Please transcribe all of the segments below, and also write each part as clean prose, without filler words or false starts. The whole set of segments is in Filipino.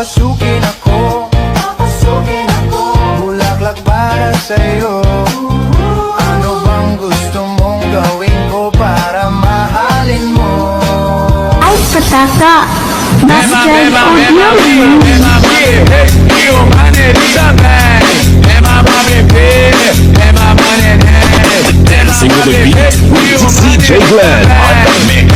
Papasukin ako, bulaklak para sa'yo. Ano bang gusto mong gawin ko para mahalin mo? Ay, pataka! Basket audio! Dancing with the beat, DJ Glenn on the mix.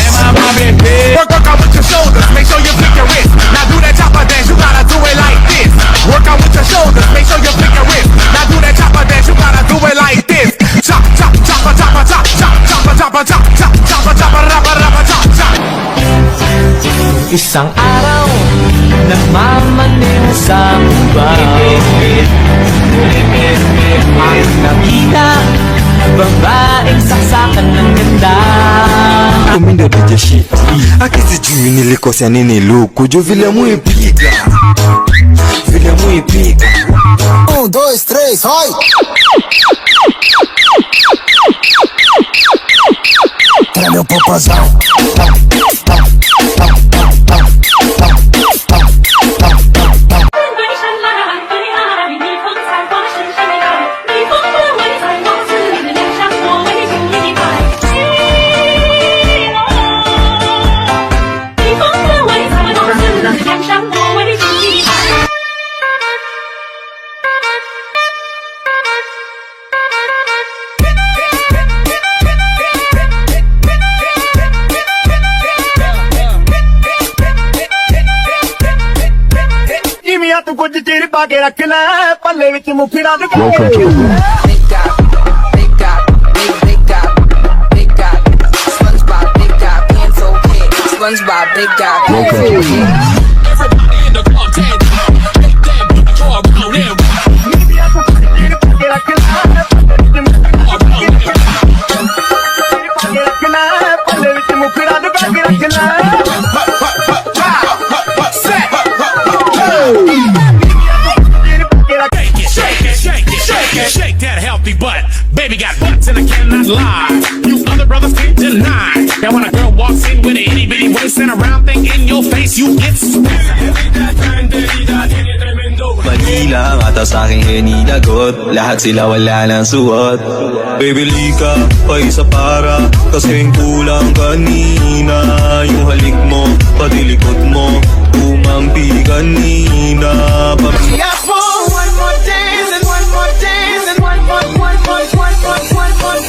Work out with your shoulders, make sure you flick your wrist. Now do that chopper dance, you gotta do it like this. Work out with your shoulders, make sure you flick your wrist. Now do that chopper dance, you gotta do it like this. Chop, chop, chopper, chopper, chop, chop, chopper, chopper, chop, chop, chopper, chopper, rapper, rapper, chop, chop. Isang araw, nagmamaneho sa mubay. Ang nakita, babaeng saksakan ng ganda. Comindo de jeshi akizijui nilikosea nini lukujo vile muipiga vile muipiga 1, 2, 3 hoi Tra meu popozão ਤੂੰ ਕੁਝ ਚਿਰ ਪਾ ਕੇ ਰੱਖ ਲੈ ਪੱਲੇ ਵਿੱਚ ਮੁਫੜਾ ਦੇ Welcome to SpongeBob, big guy. Welcome to Shake that healthy butt. Baby got butts and I cannot lie. You other brothers can't deny. Now when a girl walks in with an itty bitty waist and a round thing in your face, you get Manila, mata sa'king hinilagot. Lahat sila wala ng suot. Baby lika, pa isa para kasing kulang kanina. Yung halik mo, pati likod mo umampi kanina.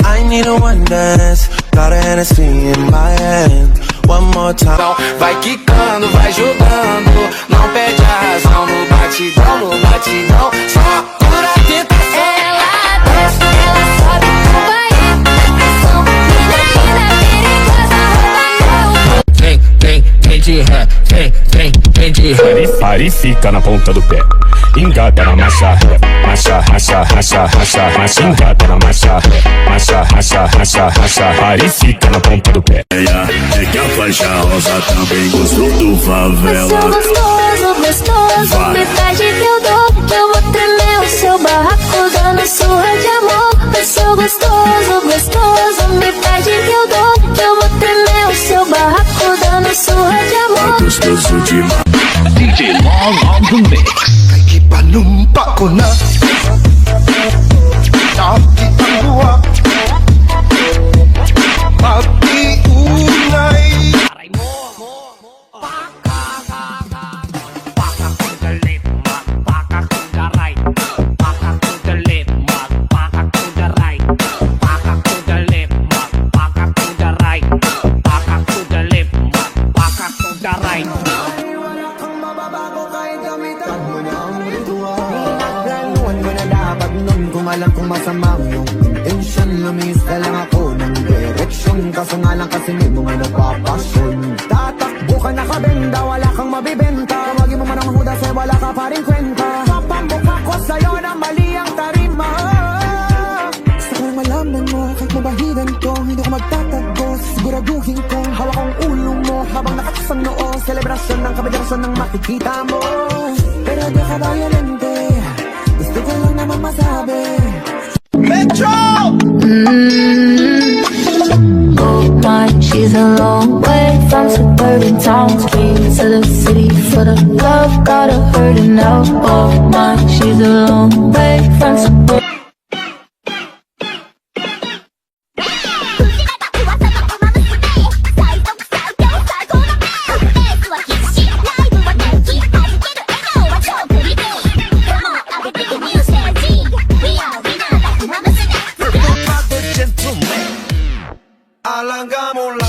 I need a one dance, got a Hennessy in my hand. One more time. Vai quicando, vai jogando, não perde a razão no batidão, no batidão. Só cura a tentação. Ela desce, ela sobe no banheiro. Menina perigosa, rouba meu. Vem de ré, vem de ré. Pare e fica na ponta do pé. Engata na marcha ré. Marcha, racha, racha, racha, racha. Engata na marcha ré. Marcha, racha, racha, racha. Pare e fica na ponta do pé. É que a faixa rosa também gostou do favela. Seu gostoso, gostoso, me pede que eu dou. Eu vou tremer o seu barraco dando surra de amor. Seu gostoso, gostoso, me pede que eu dou. Eu vou tremer o seu barraco dando surra de amor. Gostoso demais. DJ Long on the mix. Kay panumpa ko na nakitangguwa mag-iunay. Alam kung masama yung intention, lumis na lang ako ng direksyon. Kaso nga lang kasi may mga nagpapasyon. Tatakbo ka nakabenda, wala kang mabibenta. Wagin mo man ang hudas ay wala ka pa rin kwenta. Papamukha ko sa'yo na mali ang tarima. Gusto ko malaman mo, kahit mabahiran ko, hindi ko magtatago. Siguraduhin ko, hawak ang ulo mo habang nakasang noo. Selebrasyon ng kabadyarasyon ng makikita mo. Pero di ka violente, gusto ko lang naman masabi. Metro! Gold mine, she's a long way from suburban towns, dreams of the city. but her love got her hurting now. Oh my, she's a long way from support. Alangamos la